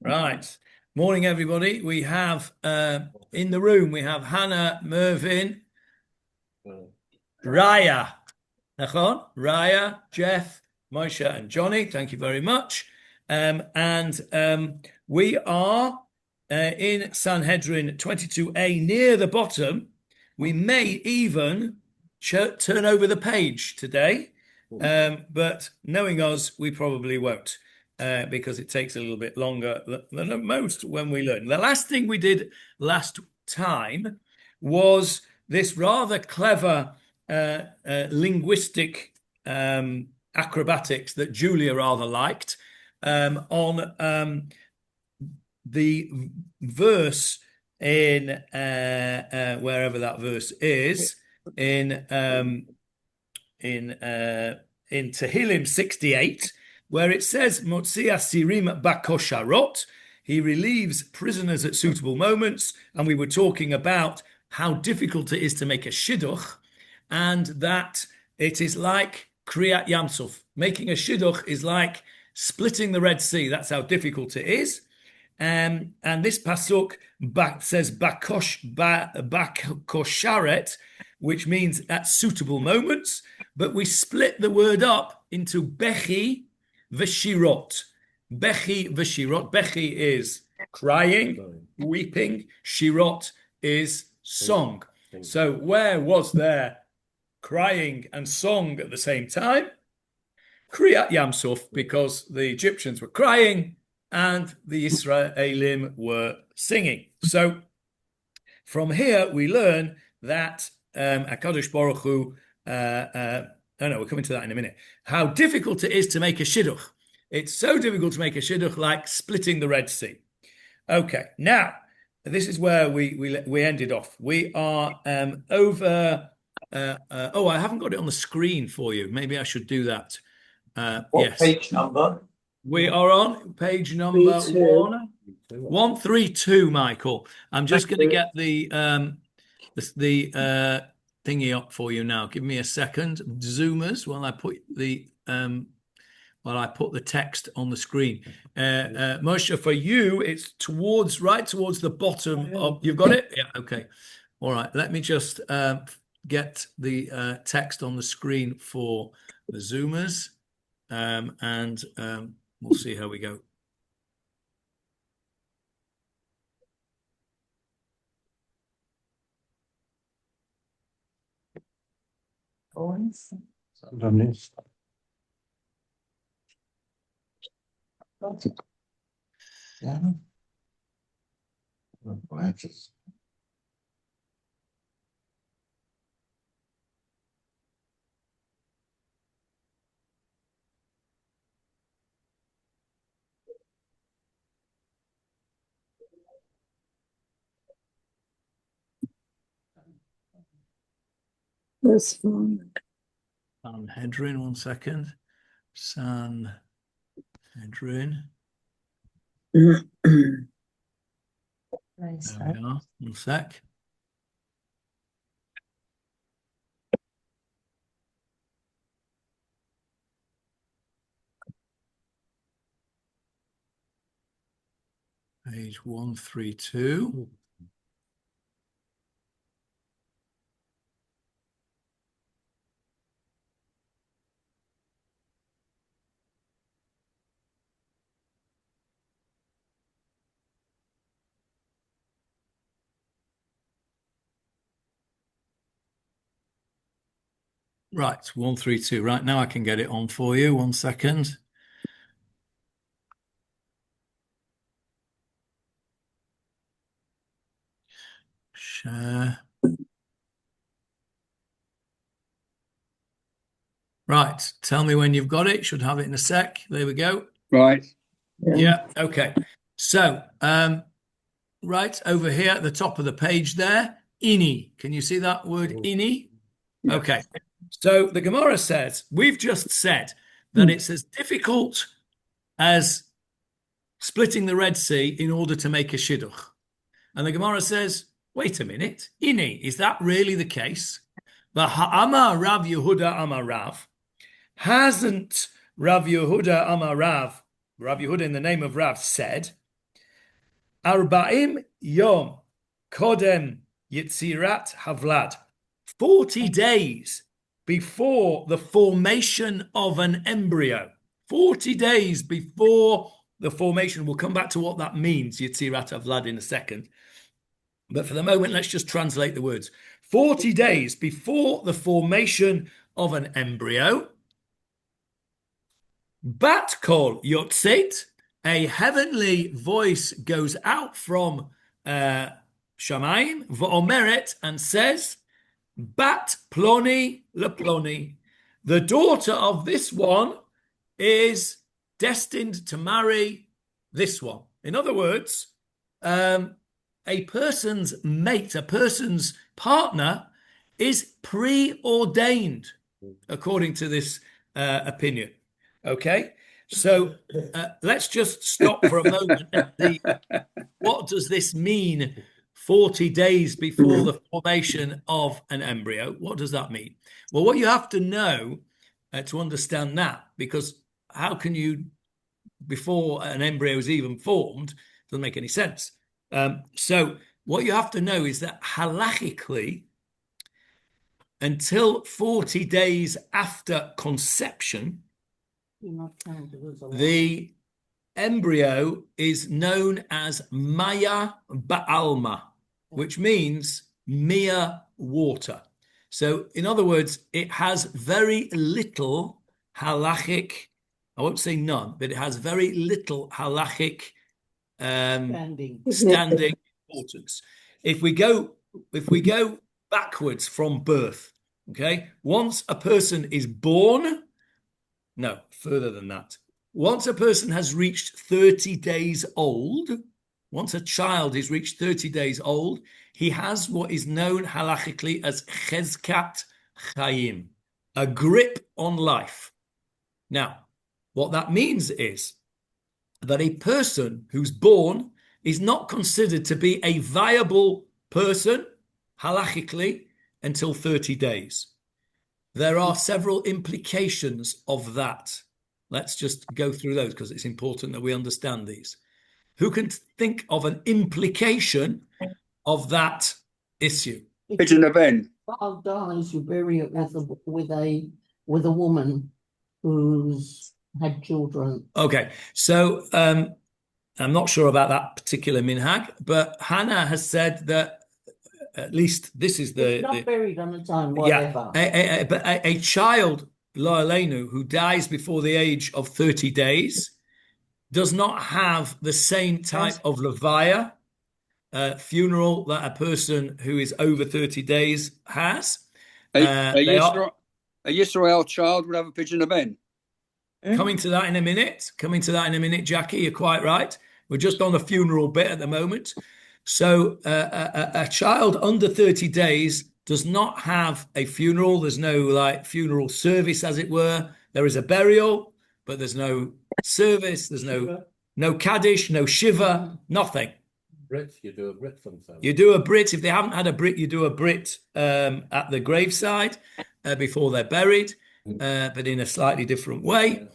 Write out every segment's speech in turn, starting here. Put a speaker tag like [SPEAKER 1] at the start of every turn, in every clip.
[SPEAKER 1] Right. Morning, everybody. We have in the room, we have Hannah, Mervyn, Raya, Raya, Jeff, Moshe, and Johnny. Thank you very much. And we are in Sanhedrin 22a near the bottom. We may even turn over the page today, but knowing us, we probably won't. Because it takes a little bit longer than most when we learn. The last thing we did last time was this rather clever linguistic acrobatics that Julia rather liked on the verse in wherever that verse is in Tehillim 68. Where it says, Motzi Asirim Bakosharot, he relieves prisoners at suitable moments. And we were talking about how difficult it is to make a shidduch, and that it is like Kriyat Yamsuf. Making a shidduch is like splitting the Red Sea. That's how difficult it is. And this pasuk says Bakosharet, which means at suitable moments. But we split the word up into Bechi, Veshirot. Bechi veshirot. Bechi is crying, weeping. Shirot is song. So where was there crying and song at the same time? Kriyat Yamsuf, because the Egyptians were crying and the Israelim were singing. So from here we learn that HaKadosh Baruch Hu no, we're coming to that in a minute. How difficult it is to make a shidduch. It's so difficult to make a shidduch like splitting the Red Sea. Okay, now, this is where we ended off. We are over... I haven't got it on the screen for you. Maybe I should do that.
[SPEAKER 2] What page number?
[SPEAKER 1] We are on page number 132, Michael. I'm just going to get the thingy up for you now. Give me a second. Zoomers while I put the text on the screen. Moshe, for you, it's right towards the bottom of. You've got it? Yeah. Okay. All right. Let me just get the text on the screen for the Zoomers, and we'll see how we go.
[SPEAKER 3] That's fine.
[SPEAKER 1] Sanhedrin, 1 second. Sanhedrin. There we are. 1 sec. Page 132. Right, 132. Right, now I can get it on for you. 1 second. Share. Right, tell me when you've got it. Should have it in a sec. There we go.
[SPEAKER 2] Right.
[SPEAKER 1] Yeah, okay. So, right over here at the top of the page there, ini. Can you see that word ini?
[SPEAKER 2] Yeah.
[SPEAKER 1] Okay. So the Gemarah says, we've just said that it's as difficult as splitting the Red Sea in order to make a shidduch. And the Gemarah says, wait a minute, ini, is that really the case? Amar Rav Yehuda Amar Rav. Hasn't Rav Yehuda Amar Rav Rav Yehuda, in the name of Rav, said, Arba'im Yom Kodem Yitzirat Havlad. 40 days before the formation of an embryo. 40 days before the formation. We'll come back to what that means, Yitzirat Havlad, in a second. But for the moment, let's just translate the words. 40 days before the formation of an embryo, Bat Kol Yotzet, a heavenly voice goes out from Shamayim, V'omeret, and says, Bat Ploni LePloni, the daughter of this one is destined to marry this one. In other words, a person's mate, a person's partner is preordained, according to this opinion. Okay, so let's just stop for a moment and see, what does this mean? 40 days before the formation of an embryo. What does that mean? Well, what you have to know to understand that, because how can you, before an embryo is even formed, doesn't make any sense. So what you have to know is that halachically, until 40 days after conception, the embryo is known as Maya Ba'alma, which means mere water. So, in other words, it has very little halachic, I won't say none, but it has very little halachic standing importance. If we go backwards from birth, okay, once a person is born, no, further than that. Once a person has reached 30 days old, once a child is reached 30 days old, he has what is known halachically as chezkat chayim, a grip on life. Now, what that means is that a person who's born is not considered to be a viable person halachically until 30 days. There are several implications of that. Let's just go through those because it's important that we understand these. Who can think of an implication of that issue?
[SPEAKER 3] Pigeon event.
[SPEAKER 2] Child dies, you bury it with a woman who's had children.
[SPEAKER 1] Okay, so I'm not sure about that particular minhag, but Hannah has said that at least this is the...
[SPEAKER 2] It's not buried on the time, whatever.
[SPEAKER 1] Yeah, but a child, lo aleinu, who dies before the age of 30 days does not have the same type of levaya, funeral, that a person who is over 30 days has.
[SPEAKER 3] A Yisrael child would have a pigeon event.
[SPEAKER 1] Coming to that in a minute, Jackie, you're quite right. We're just on the funeral bit at the moment. So a child under 30 days does not have a funeral. There's no funeral service, as it were. There is a burial, but there's no service. There's no Kaddish, no Shiva, nothing.
[SPEAKER 4] Brit, you do a Brit for them.
[SPEAKER 1] You do a Brit. If they haven't had a Brit, you do a Brit at the graveside before they're buried, but in a slightly different way.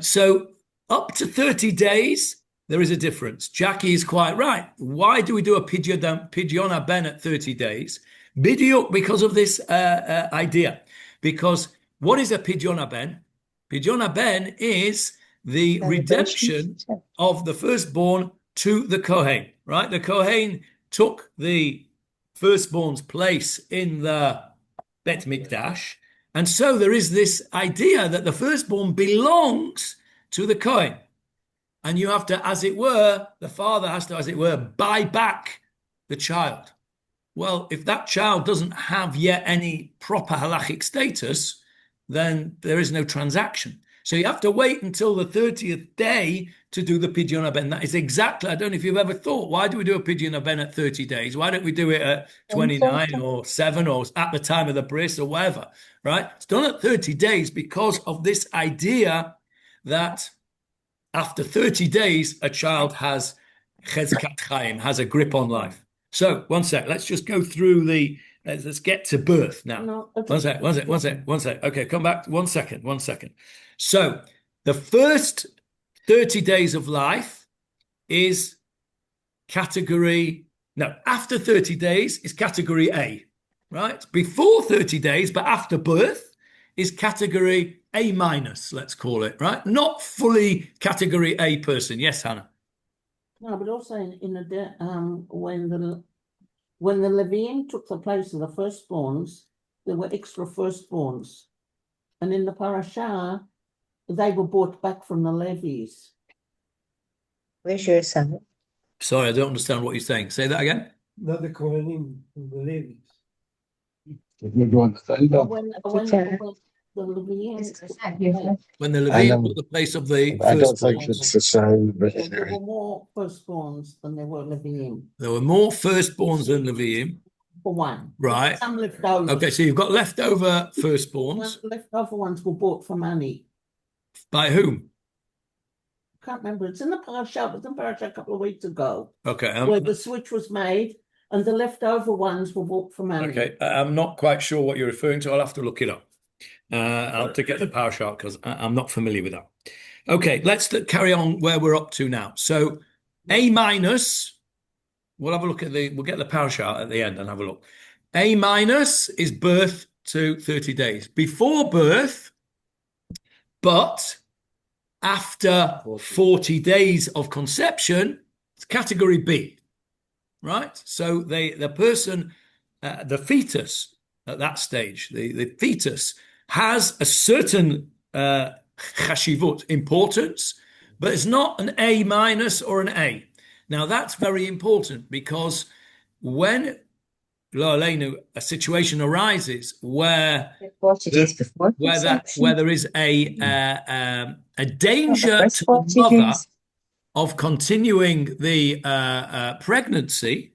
[SPEAKER 1] So up to 30 days, there is a difference. Jackie is quite right. Why do we do a Pidyon Ben at 30 days? Bidyuk, because of this idea. Because what is a Pidyon Ben? Pidyon Ben is the redemption of the firstborn to the Kohen, right? The Kohen took the firstborn's place in the Bet Mikdash. And so there is this idea that the firstborn belongs to the Kohen. And you have to, as it were, the father has to, as it were, buy back the child. Well, if that child doesn't have yet any proper halachic status, then there is no transaction. So you have to wait until the 30th day to do the Pidyon Ben. That is exactly, I don't know if you've ever thought, why do we do a Pidyon Ben at 30 days? Why don't we do it at 29 or 7 or at the time of the bris or whatever, right? It's done at 30 days because of this idea that after 30 days, a child has chezkat chaim, has a grip on life. So, one sec. Let's just go through let's get to birth now.
[SPEAKER 2] No,
[SPEAKER 1] One sec. Okay, come back. 1 second. So, the first 30 days of life is category, no, after 30 days is category A, right? Before 30 days, but after birth is category A minus, let's call it, right? Not fully category A person. Yes, Hannah.
[SPEAKER 2] No, but also when the Levium took the place of the firstborns, there were extra firstborns. And in the parasha, they were bought back from the Levies.
[SPEAKER 5] Where's your son?
[SPEAKER 1] Sorry, I don't understand what you're saying. Say that again.
[SPEAKER 6] Not the Kohanim, the Levies.
[SPEAKER 2] When the Levium
[SPEAKER 1] When the Levium took the place of the
[SPEAKER 7] I don't think
[SPEAKER 1] firstborns.
[SPEAKER 7] it's the same, but
[SPEAKER 2] there were more firstborns than there were Levium.
[SPEAKER 1] There were more firstborns than Levium.
[SPEAKER 2] For one.
[SPEAKER 1] Right.
[SPEAKER 2] Some leftovers.
[SPEAKER 1] Okay, so you've got leftover firstborns.
[SPEAKER 2] Leftover ones were bought for money.
[SPEAKER 1] By whom?
[SPEAKER 2] Can't remember. It's in the parasha. It was in the parasha a couple of weeks ago.
[SPEAKER 1] Okay.
[SPEAKER 2] Where the switch was made and the leftover ones were bought for money.
[SPEAKER 1] Okay. I'm not quite sure what you're referring to. I'll have to look it up. I'll have to get the PowerShell because I'm not familiar with that. Okay, let's carry on where we're up to now. So A minus, we'll have a look at we'll get the PowerShell at the end and have a look. A minus is birth to 30 days. Before birth, but after 40 days of conception, it's category B, right? So the person, the fetus at that stage, the fetus has a certain chashivut, importance, but it's not an A minus or an A. Now that's very important because when lo aleinu, a situation arises where
[SPEAKER 5] 40 days before
[SPEAKER 1] where there is a danger
[SPEAKER 5] first
[SPEAKER 1] to
[SPEAKER 5] 40
[SPEAKER 1] the mother
[SPEAKER 5] days.
[SPEAKER 1] of continuing the pregnancy,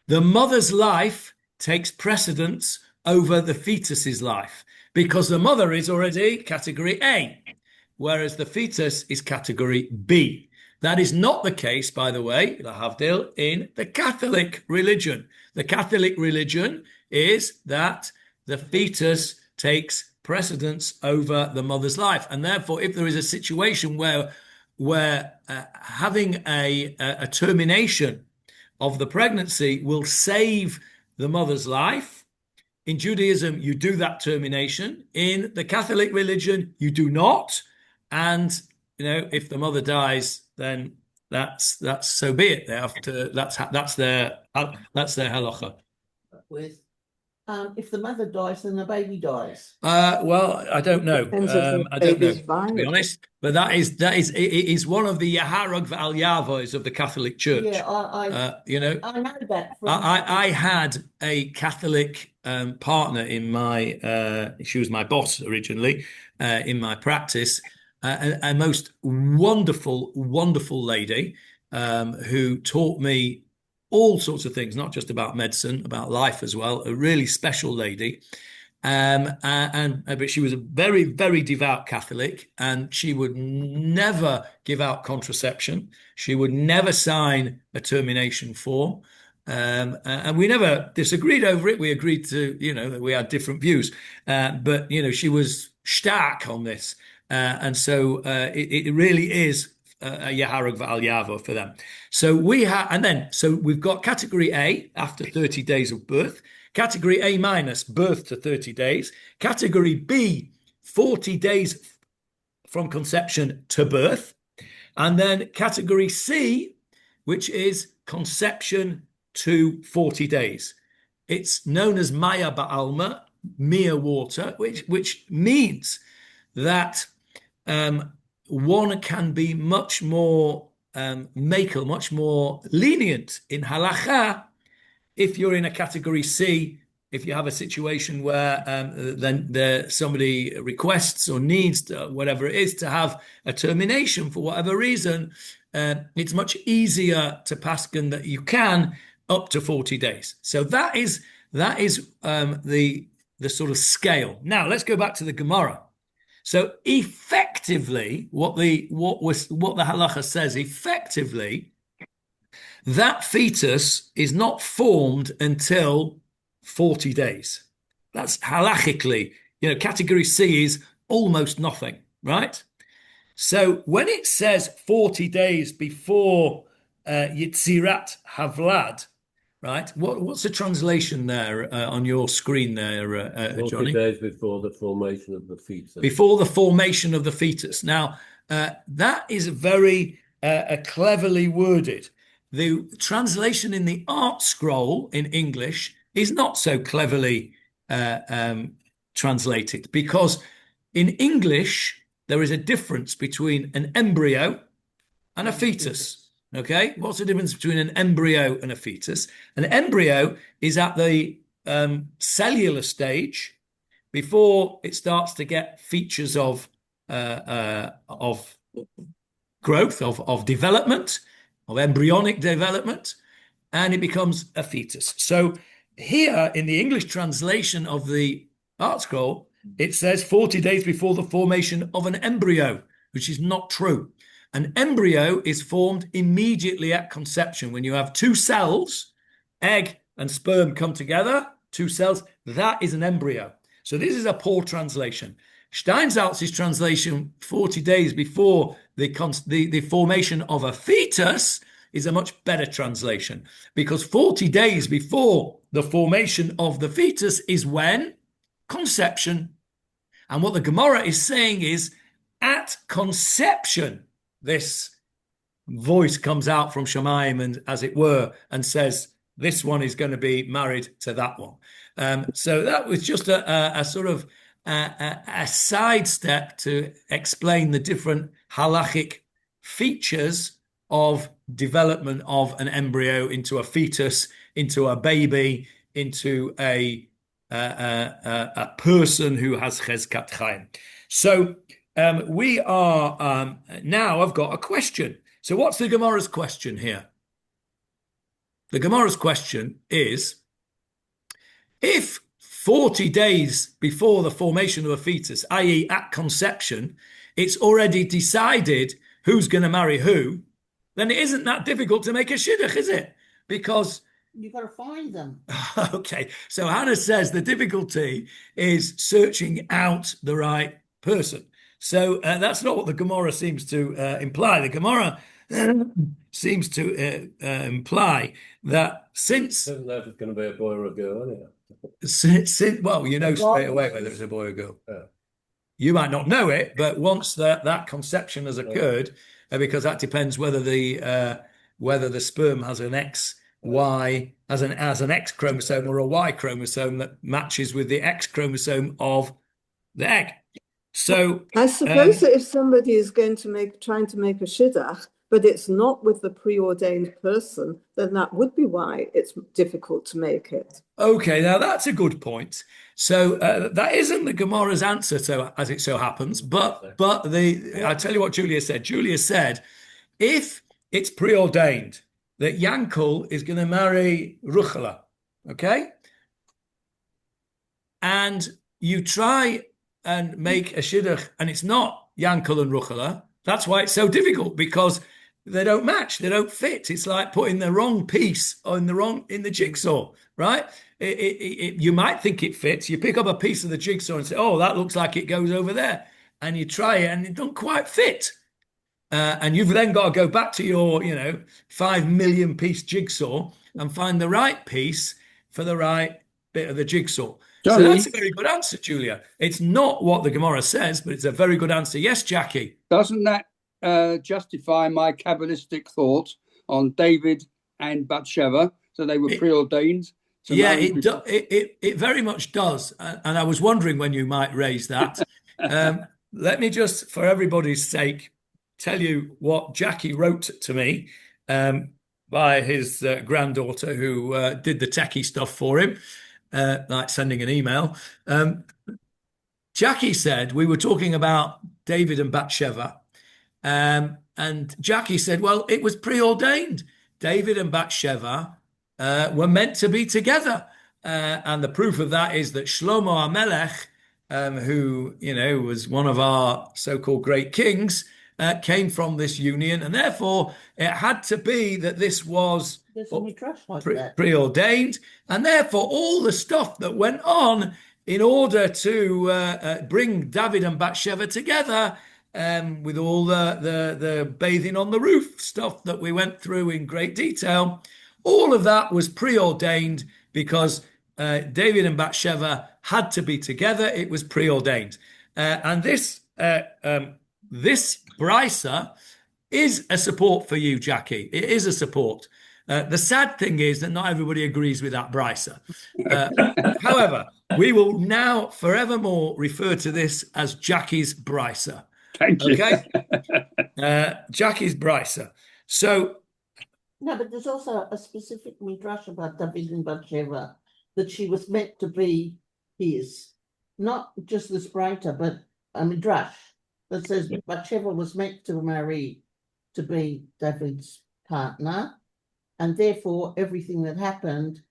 [SPEAKER 1] the mother's life takes precedence over the fetus's life because the mother is already category A, whereas the fetus is category B. That is not the case, by the way, lahavdil, in the Catholic religion. The Catholic religion is that the fetus takes precedence over the mother's life. And therefore, if there is a situation where having a termination of the pregnancy will save the mother's life, in Judaism, you do that termination. In the Catholic religion, you do not. And, if the mother dies, then that's so be it. They have to, that's their halacha.
[SPEAKER 2] With if the mother dies, then the baby dies.
[SPEAKER 1] Well, I don't know.
[SPEAKER 5] Depends if the
[SPEAKER 1] I don't know,
[SPEAKER 5] baby's fine.
[SPEAKER 1] to be honest. But it is one of the Yaharag Al Yavos of the Catholic Church.
[SPEAKER 2] Yeah, I know that.
[SPEAKER 1] I had a Catholic partner in my. She was my boss originally in my practice. A most wonderful, wonderful lady who taught me all sorts of things, not just about medicine, about life as well. A really special lady. But she was a very, very devout Catholic, and she would never give out contraception. She would never sign a termination form. And we never disagreed over it. We agreed to, that we had different views. But she was stark on this. And so it really is a Yaharag V'al Yavo for them. So we've got category A after 30 days of birth, category A minus birth to 30 days, category B 40 days from conception to birth, and then category C, which is conception to 40 days. It's known as Maya Ba'alma, mere water, which means that one can be much more makel, much more lenient in halacha if you're in a category C. If you have a situation where then somebody requests or needs whatever it is to have a termination for whatever reason, it's much easier to paskin that you can up to 40 days. So that is the sort of scale. Now let's go back to the Gemarah. So effectively, what the halacha says, effectively, that fetus is not formed until 40 days. That's halachically, category C is almost nothing, right? So when it says 40 days before Yitzirat Havlad, right? What's the translation there on your screen there,
[SPEAKER 4] 40
[SPEAKER 1] Johnny?
[SPEAKER 4] days before the formation of the fetus.
[SPEAKER 1] Before the formation of the fetus. Now, that is very cleverly worded. The translation in the Art Scroll in English is not so cleverly translated, because in English there is a difference between an embryo and a fetus. Okay, what's the difference between an embryo and a fetus? An embryo is at the cellular stage before it starts to get features of growth, of development, of embryonic development, and it becomes a fetus. So here in the English translation of the Art Scroll, it says 40 days before the formation of an embryo, which is not true. An embryo is formed immediately at conception. When you have two cells, egg and sperm come together, two cells, that is an embryo. So this is a poor translation. Steinsaltz's translation, 40 days before the formation of a fetus, is a much better translation, because 40 days before the formation of the fetus is when? Conception. And what the Gemarah is saying is, at conception, this voice comes out from Shamayim, and as it were, and says, this one is going to be married to that one. So that was just a sort of a sidestep to explain the different halachic features of development of an embryo into a fetus, into a baby, into a person who has chezkat chaim. So we are now, I've got a question. So what's the Gemarah's question here? The Gemarah's question is, if 40 days before the formation of a fetus, i.e. at conception, it's already decided who's going to marry who, then it isn't that difficult to make a shidduch, is it? Because
[SPEAKER 2] You've got to find them.
[SPEAKER 1] okay, so Hannah says the difficulty is searching out the right person. So that's not what the Gemarah seems to imply. The Gemarah seems to imply that since...
[SPEAKER 4] Doesn't know if it's going to be a boy or a girl, anyhow.
[SPEAKER 1] Well, you know straight away whether it's a boy or girl.
[SPEAKER 4] Yeah.
[SPEAKER 1] You might not know it, but once that conception has occurred, because that depends whether the sperm has an XY as an X chromosome or a Y chromosome that matches with the X chromosome of the egg. So
[SPEAKER 7] I suppose that if somebody is trying to make a shidduch, but it's not with the preordained person, then that would be why it's difficult to make it.
[SPEAKER 1] Okay, now that's a good point. So that isn't the Gemarah's answer, so as it so happens. But I tell you what Julia said. Julia said, if it's preordained that Yankel is going to marry Ruchala, okay, and you try and make a shidduch, and it's not Yankel and Ruchala, that's why it's so difficult, because they don't match, they don't fit. It's like putting the wrong piece in the jigsaw, right? You might think it fits. You pick up a piece of the jigsaw and say, "Oh, that looks like it goes over there," and you try it, and it don't quite fit. And you've then got to go back to your, 5 million piece jigsaw and find the right piece for the right bit of the jigsaw.
[SPEAKER 3] Johnny,
[SPEAKER 1] So that's a very good answer, Julia. It's not what the Gemarah says, but it's a very good answer. Yes, Jackie.
[SPEAKER 3] doesn't that justify my Kabbalistic thought on David and Bathsheba? So they were preordained.
[SPEAKER 1] Yeah, it very much does. And I was wondering when you might raise that. Let me just, for everybody's sake, tell you what Jackie wrote to me by his granddaughter, who did the techie stuff for him, like sending an email. Jackie said, we were talking about David and Bathsheba, and Jackie said, well, it was preordained. David and Bathsheba were meant to be together. And the proof of that is that Shlomo HaMelech, who, was one of our so-called great kings, came from this union, and therefore it had to be that this was preordained, and therefore all the stuff that went on in order to bring David and Bathsheba together with all the bathing on the roof stuff that we went through in great detail. All of that was preordained because David and Bathsheba had to be together. It was preordained. And this brisa is a support for you, Jackie. It is a support. The sad thing is that not everybody agrees with that brisa. However, we will now forevermore refer to this as Jackie's brisa.
[SPEAKER 3] Thank you.
[SPEAKER 1] Okay? Jackie's brisa. So,
[SPEAKER 2] No, but there's also a specific midrash about David and Bathsheba, that she was meant to be his. Not just this writer, but a midrash that says Bathsheba was meant to marry to be David's partner, and therefore everything that happened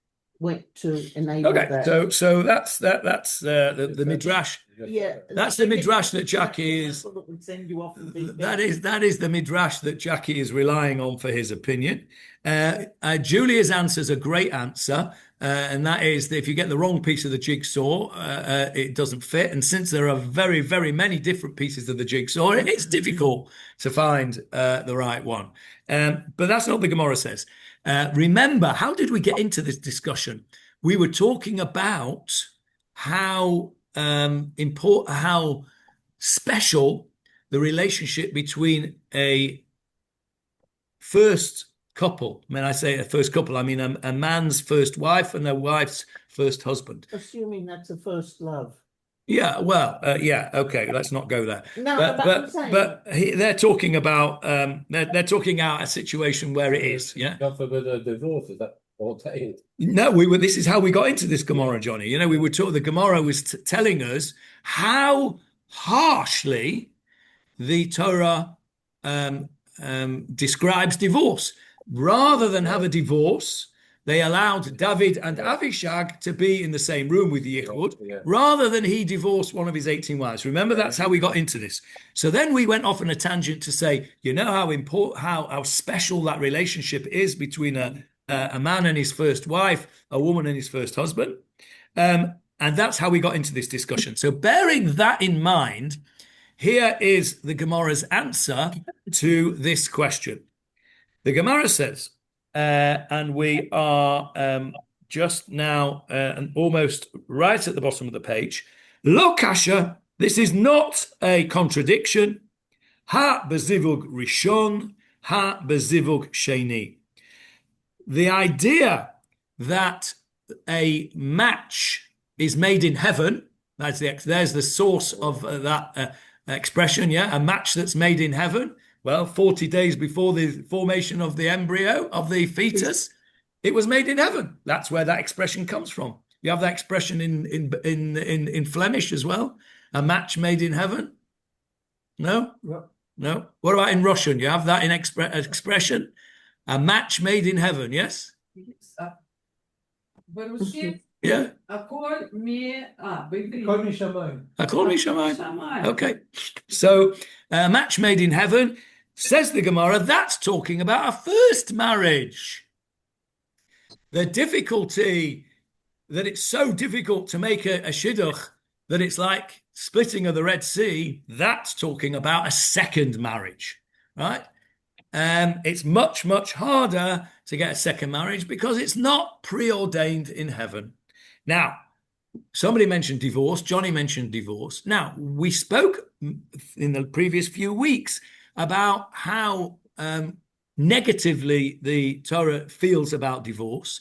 [SPEAKER 2] went to enable
[SPEAKER 1] okay,
[SPEAKER 2] that.
[SPEAKER 1] so that's the midrash.
[SPEAKER 2] Yeah,
[SPEAKER 1] That's the midrash that Jackie is.
[SPEAKER 2] That would send you off the deep
[SPEAKER 1] That
[SPEAKER 2] end.
[SPEAKER 1] is the midrash that Jackie is relying on for his opinion. Julia's answer is a great answer, and that is that if you get the wrong piece of the jigsaw, it doesn't fit. And since there are very, very many different pieces of the jigsaw, it's difficult to find the right one. But that's not what the Gemarah says. Remember, how did we get into this discussion? We were talking about how important, how special the relationship between a first couple. When I say a first couple, I mean a man's first wife and a wife's first husband.
[SPEAKER 2] Assuming that's a first love.
[SPEAKER 1] Yeah, well, yeah, okay, let's not go there.
[SPEAKER 2] No,
[SPEAKER 1] They're talking about they're talking out a situation where it is. Yeah.
[SPEAKER 4] God forbid a divorce, is that ordained?
[SPEAKER 1] No, this is how we got into this Gemarah, Johnny. You know, we were taught the Gemarah was telling us how harshly the Torah describes divorce. Rather than have a divorce, they allowed David and Avishag to be in the same room with Yichud, rather than he divorced one of his 18 wives. Remember, that's how we got into this. So then we went off on a tangent to say, you know how important, how special that relationship is between a man and his first wife, a woman and his first husband. And that's how we got into this discussion. So bearing that in mind, here is the Gemarah's answer to this question. The Gemarah says, and we are just now almost right at the bottom of the page, Lo kasha, this is not a contradiction. Ha bezivug rishon, ha bezivug sheni. The idea that a match is made in heaven, there's the source of that expression, yeah, a match that's made in heaven. Well, 40 days before the formation of the embryo, of the fetus, it was made in heaven. That's where that expression comes from. You have that expression in Flemish as well, a match made in heaven. No? No. What about in Russian? You have that in expression, a match made in heaven, yes? Yeah.
[SPEAKER 6] הכל משמיים.
[SPEAKER 1] הכל משמיים. Okay. So, a match made in heaven, says the Gemarah, that's talking about a first marriage. The difficulty that it's so difficult to make a shidduch that it's like splitting of the Red Sea, that's talking about a second marriage, right? It's much, much harder to get a second marriage because it's not preordained in heaven. Now, somebody mentioned divorce. Johnny mentioned divorce. Now, we spoke in the previous few weeks about how negatively the Torah feels about divorce.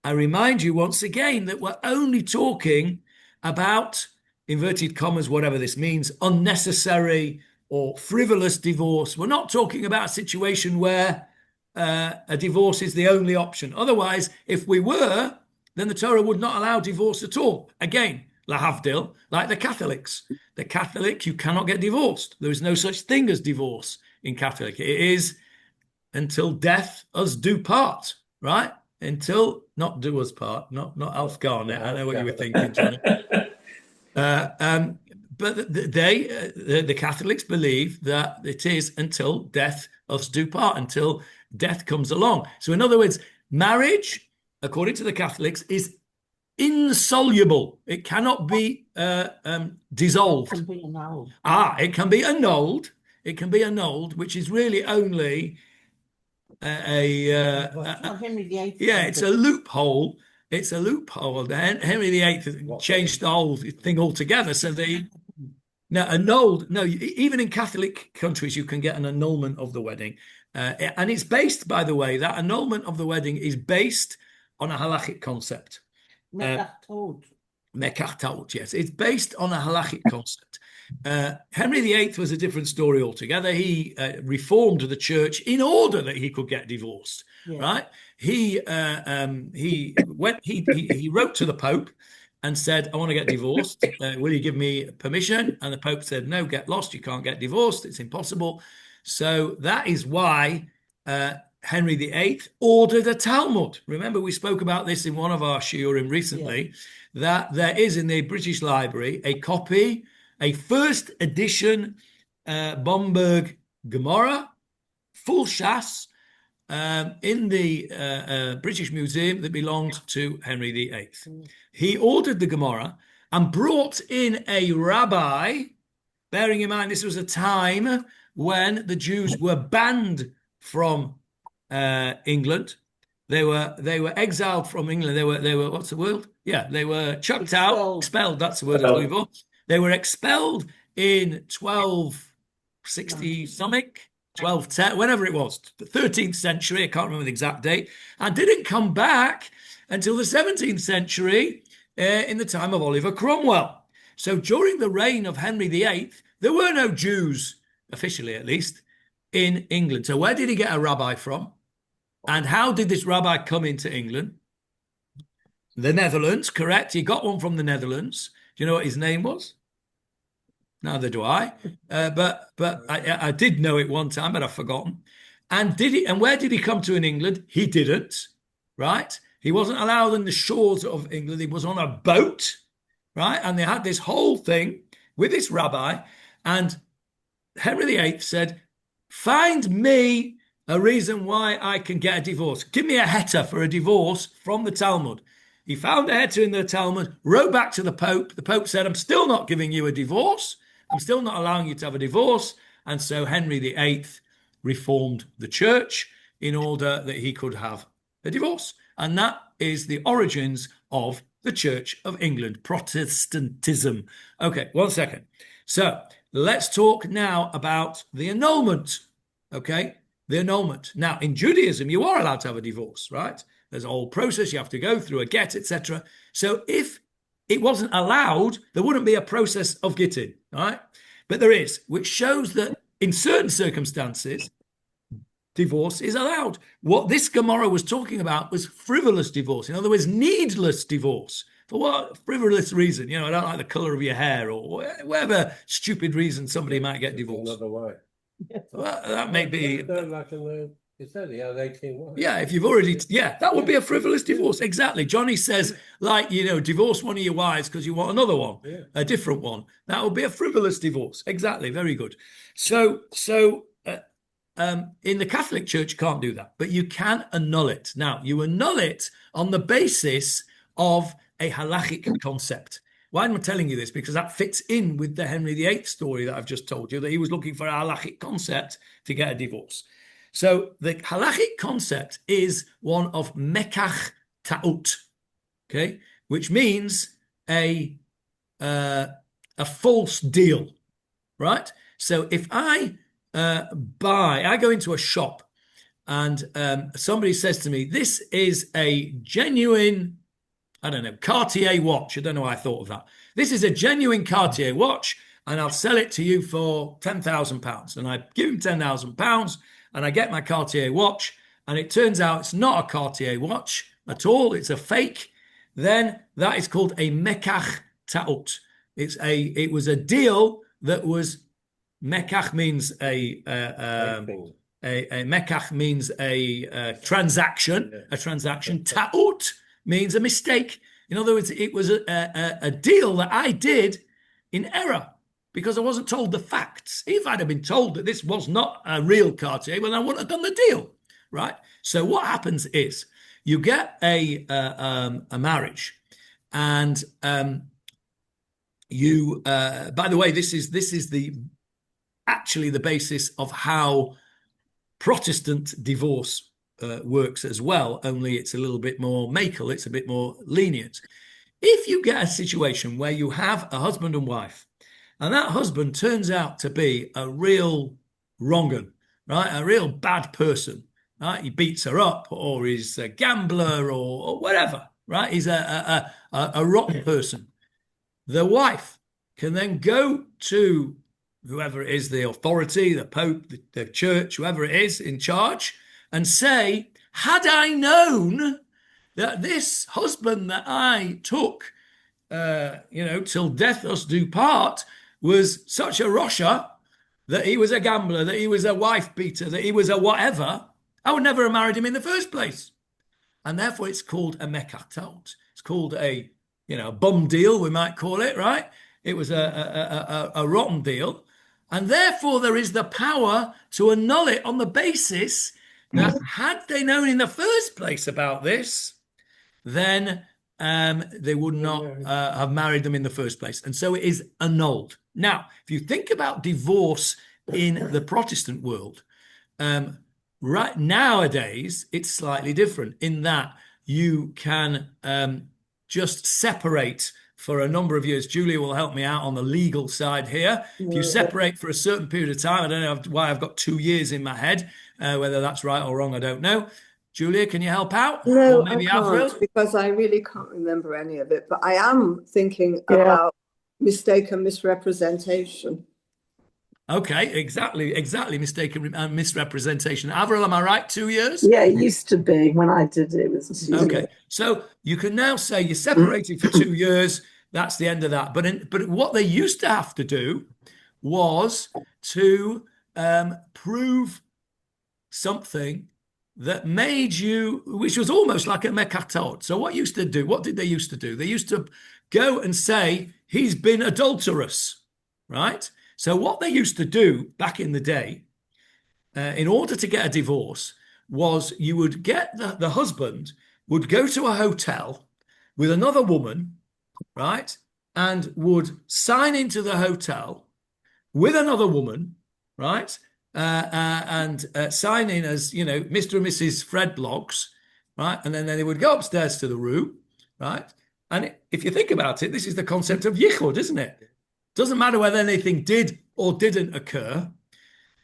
[SPEAKER 1] I remind you once again that we're only talking about, inverted commas, whatever this means, unnecessary or frivolous divorce. We're not talking about a situation where a divorce is the only option. Otherwise, if we were, then the Torah would not allow divorce at all. Again, lahavdil, like the Catholics. The Catholic, you cannot get divorced. There is no such thing as divorce in Catholic. It is until death us do part, right? Until, not do us part, not Alf Garnett. I know what you were thinking, Johnny. But the Catholics believe that it is until death us do part, until death comes along. So in other words, marriage, according to the Catholics, is insoluble. It cannot be dissolved.
[SPEAKER 2] Can be annulled.
[SPEAKER 1] It can be annulled. It can be annulled, which is really only
[SPEAKER 2] It's not Henry VIII.
[SPEAKER 1] yeah, it's a loophole. It's a loophole. Henry VIII changed the whole thing altogether. So annulled. No, even in Catholic countries, you can get an annulment of the wedding, and it's based, by the way, that annulment of the wedding is based on a halachic concept. Mekach taut, yes, it's based on a halachic concept. Henry VIII was a different story altogether. He reformed the church in order that he could get divorced. Yeah. Right? He wrote to the Pope and said, "I want to get divorced. Will you give me permission?" And the Pope said, "No, get lost. You can't get divorced. It's impossible." So that is why Henry VIII ordered a Talmud. Remember, we spoke about this in one of our shiurim recently, that there is in the British Library a copy, a first edition Bomberg Gemarah, full Shas, in the British Museum that belonged to Henry VIII. He ordered the Gemarah and brought in a rabbi, bearing in mind this was a time when the Jews were banned from England. They were exiled from England. They were what's the word? Yeah, they were chucked out, expelled. That's the word I was looking for. They were expelled in 1260 something, 1210, whenever it was, the 13th century. I can't remember the exact date, and didn't come back until the 17th century in the time of Oliver Cromwell. So during the reign of Henry VIII, there were no Jews, officially at least, in England. So where did he get a rabbi from? And how did this rabbi come into England? The Netherlands, correct. He got one from the Netherlands. Do you know what his name was? Neither do I. But I did know it one time, but I've forgotten. And where did he come to in England? He didn't, right? He wasn't allowed on the shores of England. He was on a boat, right? And they had this whole thing with this rabbi. And Henry VIII said, "Find me a reason why I can get a divorce. Give me a heter for a divorce from the Talmud." He found a heter in the Talmud, wrote back to the Pope. The Pope said, "I'm still not giving you a divorce. I'm still not allowing you to have a divorce." And so Henry VIII reformed the church in order that he could have a divorce. And that is the origins of the Church of England, Protestantism. Okay, one second. So let's talk now about the annulment. Okay, the annulment. Now, in Judaism, you are allowed to have a divorce, right? There's a whole process you have to go through, a get, etc. So if it wasn't allowed, there wouldn't be a process of getting, right? But there is, which shows that in certain circumstances, divorce is allowed. What this Gemarah was talking about was frivolous divorce. In other words, needless divorce. For what frivolous reason? You know, I don't like the color of your hair, or whatever stupid reason somebody might get divorced.
[SPEAKER 4] Another way.
[SPEAKER 1] Well, that may be.
[SPEAKER 4] It's only 18 wives.
[SPEAKER 1] Yeah, if you've already, that would be a frivolous divorce. Exactly. Johnny says, like, divorce one of your wives because you want another one, a different one. That would be a frivolous divorce. Exactly. Very good. So in the Catholic Church, you can't do that, but you can annul it. Now, you annul it on the basis of a halachic concept. Why am I telling you this? Because that fits in with the Henry VIII story that I've just told you, that he was looking for a halachic concept to get a divorce. So the halachic concept is one of mekach taut, okay, which means a false deal, right? So if I go into a shop and somebody says to me, "This is a genuine, I don't know, Cartier watch." I don't know why I thought of that. "This is a genuine Cartier watch, and I'll sell it to you for £10,000. And I give him £10,000, and I get my Cartier watch, and it turns out it's not a Cartier watch at all. It's a fake. Then that is called a mekach taut. It was a deal that was, mekach means a mekach means a transaction. A transaction. Taut means a mistake. In other words, it was a deal that I did in error because I wasn't told the facts. If I'd have been told that this was not a real Cartier, well, I wouldn't have done the deal, right? So what happens is you get a marriage, And you, by the way, this is actually the basis of how Protestant divorce works as well, only it's a little bit more makel, it's a bit more lenient. If you get a situation where you have a husband and wife, and that husband turns out to be a real wrong-un, right? A real bad person, right? He beats her up, or he's a gambler, or whatever, right? He's a rotten person. The wife can then go to whoever it is, the authority, the Pope, the church, whoever it is in charge, and say, had I known that this husband that I took, till death us do part, was such a rosher, that he was a gambler, that he was a wife beater, that he was a whatever, I would never have married him in the first place. And therefore it's called a mekatot. It's called a bum deal, we might call it, right? It was a rotten deal. And therefore there is the power to annul it on the basis that had they known in the first place about this, then they would not have married them in the first place. And so it is annulled. Now, if you think about divorce in the Protestant world, right nowadays, it's slightly different in that you can just separate for a number of years. Julia will help me out on the legal side here. If you separate for a certain period of time, I don't know why I've got 2 years in my head, whether that's right or wrong, I don't know. Julia, can you help out?
[SPEAKER 7] No,
[SPEAKER 1] or maybe
[SPEAKER 7] I can't,
[SPEAKER 1] Avril?
[SPEAKER 7] because I really can't remember any of it. But I am thinking about mistaken misrepresentation.
[SPEAKER 1] Okay, exactly. Mistaken misrepresentation. Avril, am I right? 2 years?
[SPEAKER 8] Yeah, it used to be when I did it. It was 2 years.
[SPEAKER 1] Okay, so you can now say you're separated for 2 years. That's the end of that. But what they used to have to do was to prove something that made you, which was almost like a mekatot. So what did they used to do? They used to go and say, he's been adulterous, right? So what they used to do back in the day, in order to get a divorce, was you would get the husband would go to a hotel with another woman, right? And would sign into the hotel with another woman, right? And sign in as, Mr. and Mrs. Fred Bloggs, right? And then they would go upstairs to the room, right? And if you think about it, this is the concept of yichud, isn't it? Doesn't matter whether anything did or didn't occur.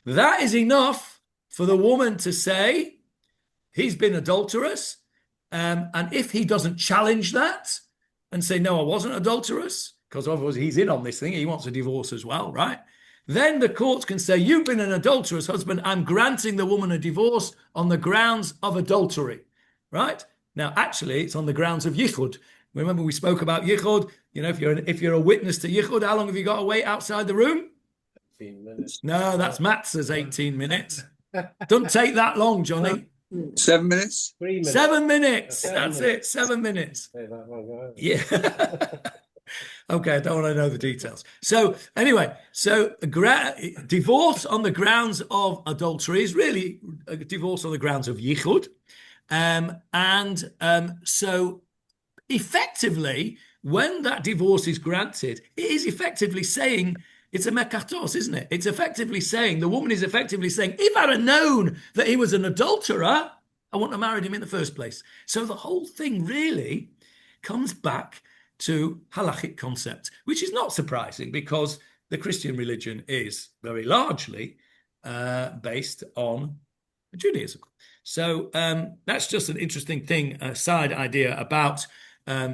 [SPEAKER 1] That is enough for the woman to say he's been adulterous. And if he doesn't challenge that and say, no, I wasn't adulterous, because otherwise he's in on this thing, he wants a divorce as well, right? Then the courts can say, you've been an adulterous husband, I'm granting the woman a divorce on the grounds of adultery, right? Now, actually, it's on the grounds of yichud. Remember, we spoke about yichud. If you're a witness to yichud, how long have you got to wait outside the room?
[SPEAKER 4] 15 minutes.
[SPEAKER 1] No, that's Matz's 18 minutes. Don't take that long, Johnny.
[SPEAKER 3] 7 minutes?
[SPEAKER 4] 3 minutes.
[SPEAKER 1] 7 minutes.
[SPEAKER 4] 7
[SPEAKER 1] That's
[SPEAKER 4] minutes.
[SPEAKER 1] it. 7 minutes.
[SPEAKER 4] Say that one, go on.
[SPEAKER 1] Yeah. Okay, I don't want to know the details. So anyway, divorce on the grounds of adultery is really a divorce on the grounds of yichud. So effectively, when that divorce is granted, it is effectively saying it's a mekatos, isn't it? It's effectively saying, the woman is effectively saying, if I'd have known that he was an adulterer, I wouldn't have married him in the first place. So the whole thing really comes back to halachic concept, which is not surprising because the Christian religion is very largely based on Judaism. So that's just an interesting thing, a side idea about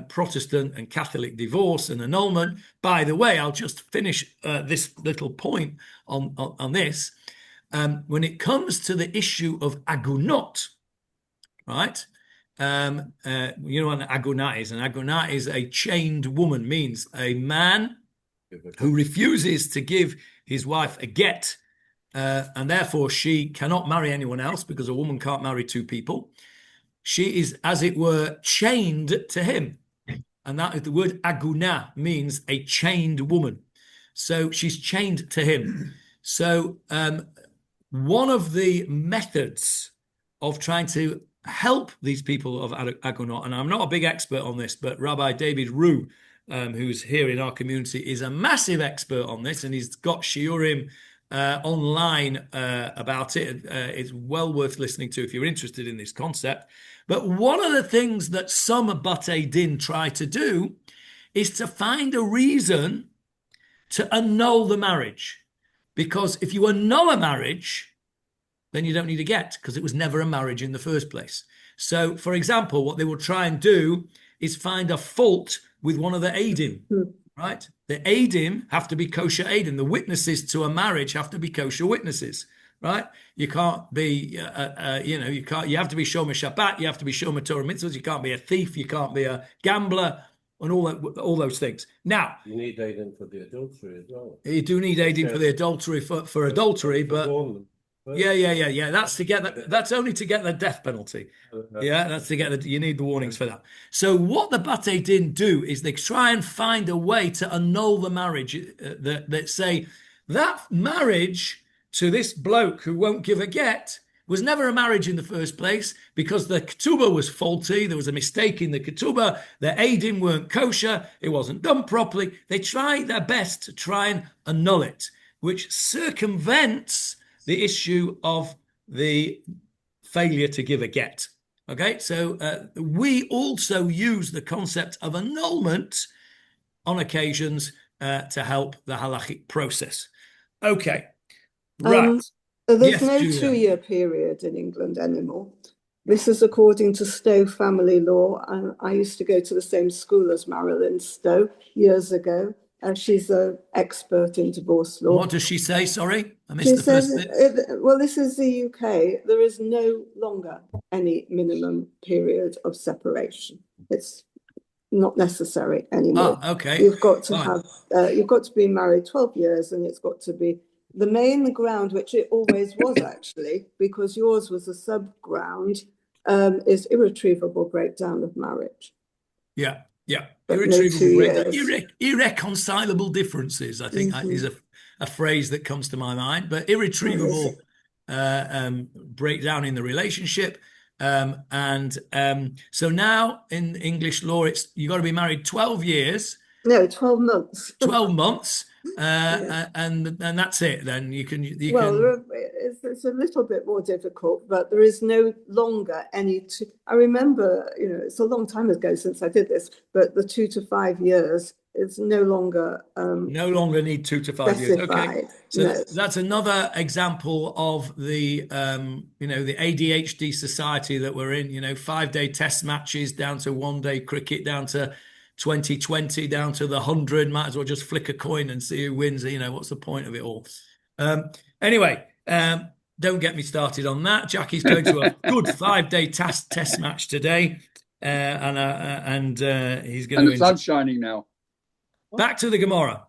[SPEAKER 1] Protestant and Catholic divorce and annulment. By the way, I'll just finish this little point on this. When it comes to the issue of agunot, right? An agunah is? An agunah is a chained woman, means a man who refuses to give his wife a get, and therefore she cannot marry anyone else because a woman can't marry two people. She is, as it were, chained to him. And that the word agunah means a chained woman. So she's chained to him. So one of the methods of trying to help these people of Agunot. And I'm not a big expert on this, but Rabbi David Rue, who's here in our community, is a massive expert on this, and he's got shiurim online about it. It's well worth listening to if you're interested in this concept. But one of the things that some Batei Din try to do is to find a reason to annul the marriage. Because if you annul a marriage, then you don't need a get, because it was never a marriage in the first place. So, for example, what they will try and do is find a fault with one of the Eidim, right? The Eidim have to be kosher Eidim. The witnesses to a marriage have to be kosher witnesses, right? You can't be, you have to be Shomer Shabbat, you have to be Shomer Torah Mitzvahs, you can't be a thief, you can't be a gambler, and all those things. Now,
[SPEAKER 4] You need Aiden for the adultery as well.
[SPEAKER 1] you do need Eidim for the adultery, for adultery, but yeah. That's only to get the death penalty. Yeah, that's to get you need the warnings for that. So what the Batei Din do is they try and find a way to annul the marriage that say that marriage to this bloke who won't give a get was never a marriage in the first place because the ketubah was faulty. There was a mistake in the ketubah. The eidim weren't kosher. It wasn't done properly. They try their best to try and annul it, which circumvents the issue of the failure to give a get. Okay, so we also use the concept of annulment on occasions to help the halachic process. Okay, right.
[SPEAKER 7] There's
[SPEAKER 1] Yes,
[SPEAKER 7] no
[SPEAKER 1] Julia.
[SPEAKER 7] 2-year period in England anymore. This is according to Stowe family law. And I used to go to the same school as Marilyn Stowe years ago. She's an expert in divorce law.
[SPEAKER 1] What does she say? Sorry, I missed
[SPEAKER 7] She
[SPEAKER 1] the first
[SPEAKER 7] says,
[SPEAKER 1] bit.
[SPEAKER 7] well, this is the UK. There is no longer any minimum period of separation. It's not necessary anymore.
[SPEAKER 1] Okay.
[SPEAKER 7] You've got to
[SPEAKER 1] Fine.
[SPEAKER 7] you've got to be married 12 years, and it's got to be the main ground, which it always was actually, because yours was a sub-ground, is irretrievable breakdown of marriage.
[SPEAKER 1] Yeah.
[SPEAKER 7] But no
[SPEAKER 1] Irretrievable
[SPEAKER 7] 2
[SPEAKER 1] breakdown.
[SPEAKER 7] years.
[SPEAKER 1] Irreconcilable differences, I think, is a phrase that comes to my mind. But irretrievable breakdown in the relationship. So now in English law, you got to be married 12 years.
[SPEAKER 7] No, 12 months.
[SPEAKER 1] 12 months. And that's it. Then you can.
[SPEAKER 7] It's a little bit more difficult, but there is no longer any. I remember, it's a long time ago since I did this, but the 2 to 5 years is no longer.
[SPEAKER 1] No longer need 2 to 5 years. Okay, so
[SPEAKER 7] no.
[SPEAKER 1] that's another example of the the ADHD society that we're in. 5-day test matches down to 1-day cricket, down to 2020, down to the 100. Might as well just flick a coin and see who wins. What's the point of it all? Anyway, don't get me started on that. Jackie's going to a good 5-day test match today, and he's going
[SPEAKER 3] and the sun's shining now.
[SPEAKER 1] Back to the Gemarah.